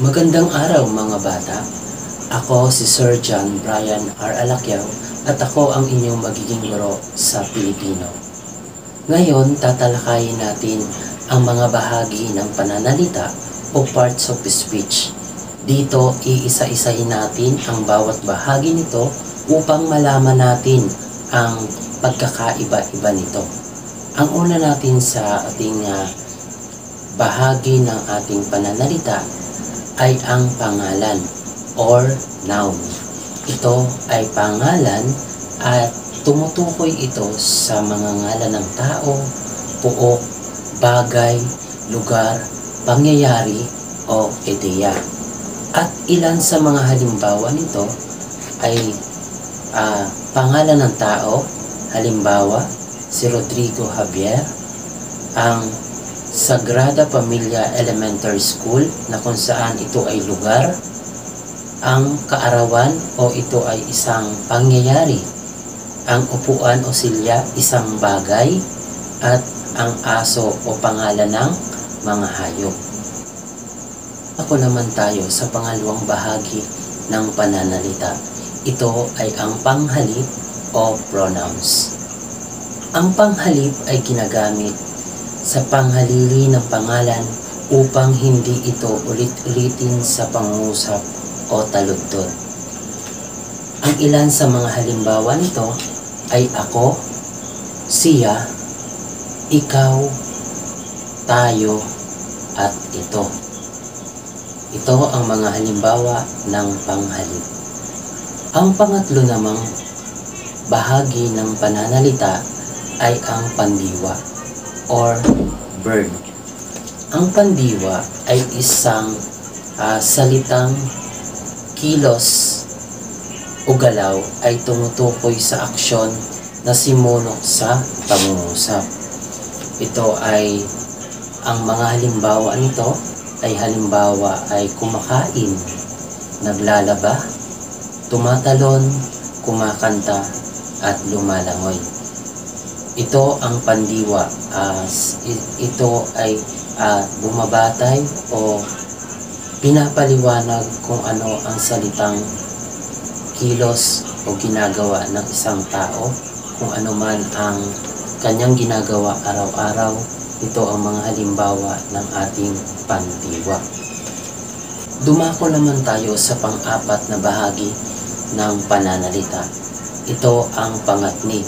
Magandang araw mga bata. Ako si Sir John Brian R. Alacquiao at ako ang inyong magiging guro sa Pilipino. Ngayon, tatalakayin natin ang mga bahagi ng pananalita o parts of speech. Dito, iisa-isahin natin ang bawat bahagi nito upang malaman natin ang pagkakaiba-iba nito. Ang una natin sa ating bahagi ng ating pananalita ay ang pangalan or noun. Ito ay pangalan at tumutukoy ito sa mga ngalan ng tao, puok, bagay, lugar, pangyayari o ideya. At ilan sa mga halimbawa nito ay pangalan ng tao, halimbawa si Rodrigo Javier, ang Sagrada Familia Elementary School na kung saan ito ay lugar, ang kaarawan o ito ay isang pangyayari, ang upuan o silya isang bagay, at ang aso o pangalan ng mga hayop. Ako naman tayo sa pangalawang bahagi ng pananalita. Ito ay ang panghalip o pronouns. Ang panghalip ay ginagamit sa panghalili ng pangalan upang hindi ito ulit-ulitin sa pangungusap o taludtod. Ang ilan sa mga halimbawa nito ay ako, siya, ikaw, tayo, at ito. Ito ang mga halimbawa ng panghalip. Ang pangatlo namang bahagi ng pananalita ay ang pandiwa or verb. Ang pandiwa ay isang salitang kilos o galaw ay tumutukoy sa aksyon na simunok sa pangungusap. Ito ay ang mga halimbawa nito ay halimbawa ay kumakain, naglalaba, tumatalon, kumakanta, at lumalangoy. Ito ang pandiwa. Ito ay bumabatay o pinapaliwanag kung ano ang salitang kilos o ginagawa ng isang tao, kung ano man ang kanyang ginagawa araw-araw. Ito ang mga halimbawa ng ating pandiwa. Dumako naman tayo sa pang-apat na bahagi ng pananalita. Ito ang pangatnig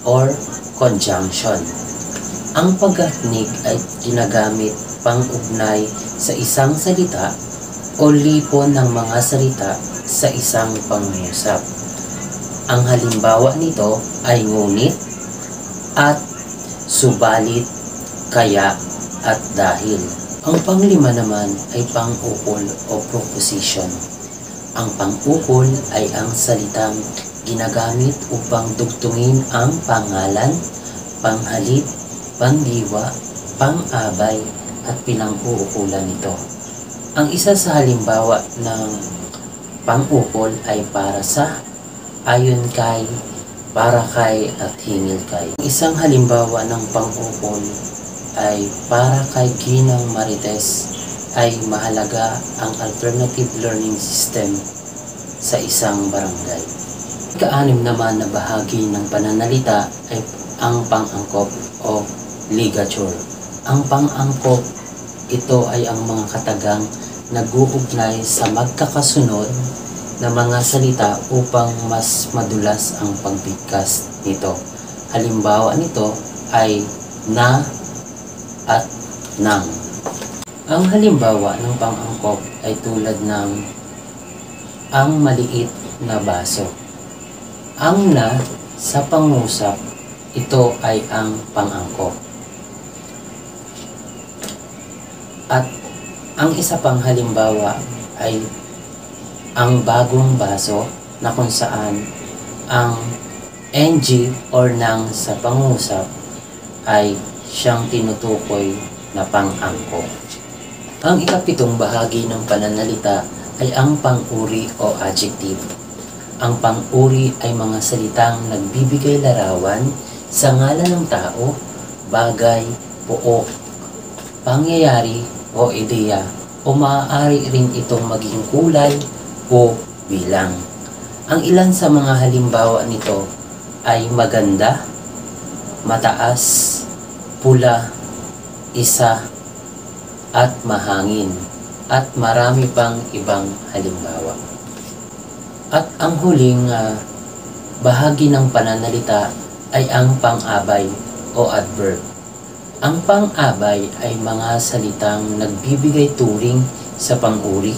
or conjunction. Ang paghatnig ay ginagamit pang-ugnay sa isang salita o lipon ng mga salita sa isang pangungusap. Ang halimbawa nito ay ngunit, at, subalit, kaya, at dahil. Ang panglima naman ay pang-ukol o proposition. Ang pang-ukol ay ang salitang ginagamit upang dugtungin ang pangalan, panghalip, pandiwa, pang-abay, at pinang-uukulan nito. Ang isa sa halimbawa ng pang-ukol ay para sa, ayon kay, para kay, at hingil kay. Isang halimbawa ng pang-ukol ay para kay Ginang Marites ay mahalaga ang alternative learning system sa isang barangay. Ika-anim naman na bahagi ng pananalita ay ang pang-angkop o ligature. Ang pang-angkop, ito ay ang mga katagang nag-uugnay sa magkakasunod na mga salita upang mas madulas ang pagbigkas nito. Halimbawa nito ay na at nang. Ang halimbawa ng pang-angkop ay tulad ng ang maliit na baso. Ang na sa pangusap, ito ay ang pang-angkop. At ang isa pang halimbawa ay ang bagong baso na kung saan ang ng or nang sa pangusap ay siyang tinutukoy na pang-angkop. Ang ikapitong bahagi ng pananalita ay ang pang-uri o adjective. Ang pang-uri ay mga salitang nagbibigay larawan sa ngalan ng tao, bagay, puok, pangyayari o ideya o maaari rin itong maging kulay o bilang. Ang ilan sa mga halimbawa nito ay maganda, mataas, pula, isa, at mahangin, at marami pang ibang halimbawa. At ang huling bahagi ng pananalita ay ang pang-abay o adverb. Ang pang-abay ay mga salitang nagbibigay turing sa pang-uri,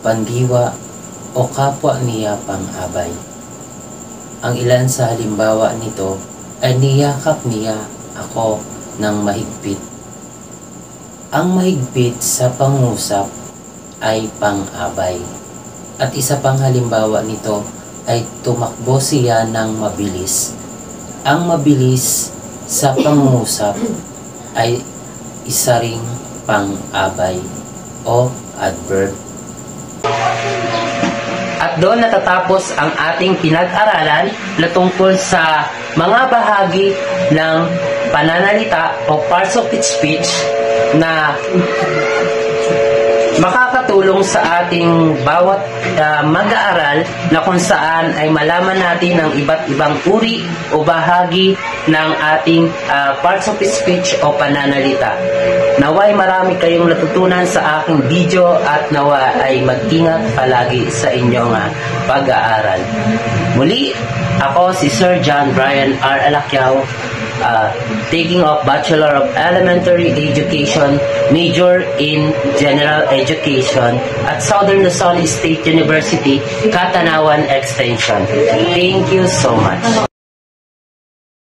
pandiwa, o kapwa niya pang-abay. Ang ilan sa halimbawa nito ay niyakap niya ako ng mahigpit. Ang mahigpit sa pangusap ay pang-abay. At isa pang halimbawa nito ay tumakbo siya ng mabilis. Ang mabilis sa pangusap ay isa ring pang-abay o adverb. At doon natatapos ang ating pinag-aralan na tungkol sa mga bahagi ng pananalita o parts of speech na makakatulong sa ating bawat mag-aaral na kung saan ay malaman natin ang iba't ibang uri o bahagi ng ating parts of speech o pananalita. Naway marami kayong natutunan sa aking video at nawa ay mag-ingat palagi sa inyong pag-aaral. Muli, ako si Sir John Brian R. Alaquiao, taking of Bachelor of Elementary Education, major in General Education at Southern Luzon State University, Catanawan Extension. Thank you so much.